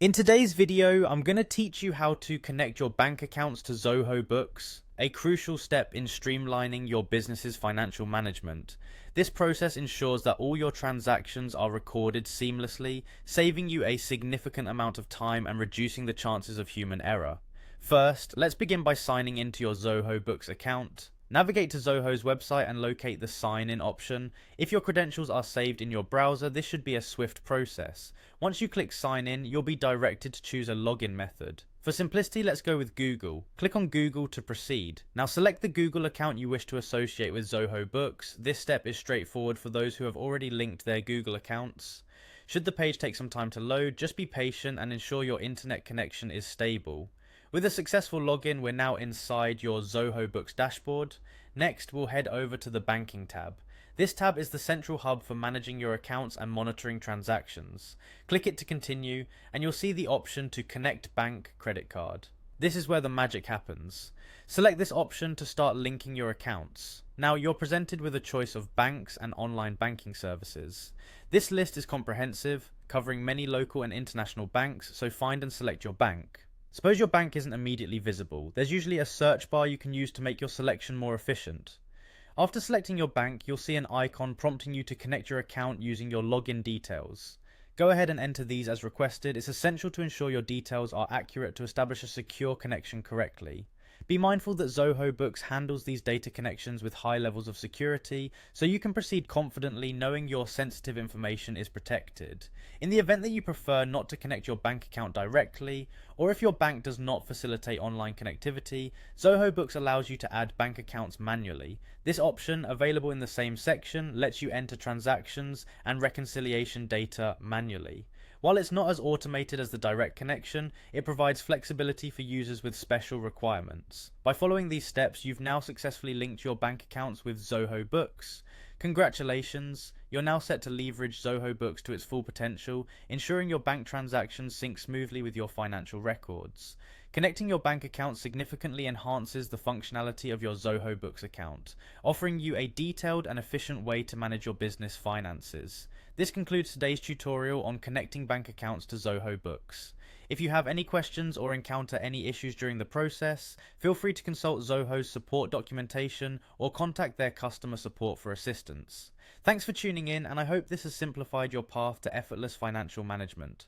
In today's video, I'm going to teach you how to connect your bank accounts to Zoho Books, a crucial step in streamlining your business's financial management. This process ensures that all your transactions are recorded seamlessly, saving you a significant amount of time and reducing the chances of human error. First, let's begin by signing into your Zoho Books account. Navigate to Zoho's website and locate the sign in option. If your credentials are saved in your browser, this should be a swift process. Once you click sign in, you'll be directed to choose a login method. For simplicity, let's go with Google. Click on Google to proceed. Now select the Google account you wish to associate with Zoho Books. This step is straightforward for those who have already linked their Google accounts. Should the page take some time to load, just be patient and ensure your internet connection is stable. With a successful login, we're now inside your Zoho Books dashboard. Next, we'll head over to the Banking tab. This tab is the central hub for managing your accounts and monitoring transactions. Click it to continue, and you'll see the option to Connect Bank Credit Card. This is where the magic happens. Select this option to start linking your accounts. Now you're presented with a choice of banks and online banking services. This list is comprehensive, covering many local and international banks, so find and select your bank. Suppose your bank isn't immediately visible. There's usually a search bar you can use to make your selection more efficient. After selecting your bank, you'll see an icon prompting you to connect your account using your login details. Go ahead and enter these as requested. It's essential to ensure your details are accurate to establish a secure connection correctly. Be mindful that Zoho Books handles these data connections with high levels of security, so you can proceed confidently knowing your sensitive information is protected. In the event that you prefer not to connect your bank account directly, or if your bank does not facilitate online connectivity, Zoho Books allows you to add bank accounts manually. This option, available in the same section, lets you enter transactions and reconciliation data manually. While it's not as automated as the direct connection, it provides flexibility for users with special requirements. By following these steps, you've now successfully linked your bank accounts with Zoho Books. Congratulations, you're now set to leverage Zoho Books to its full potential, ensuring your bank transactions sync smoothly with your financial records. Connecting your bank account significantly enhances the functionality of your Zoho Books account, offering you a detailed and efficient way to manage your business finances. This concludes today's tutorial on connecting bank accounts to Zoho Books. If you have any questions or encounter any issues during the process, feel free to consult Zoho's support documentation or contact their customer support for assistance. Thanks for tuning in, and I hope this has simplified your path to effortless financial management.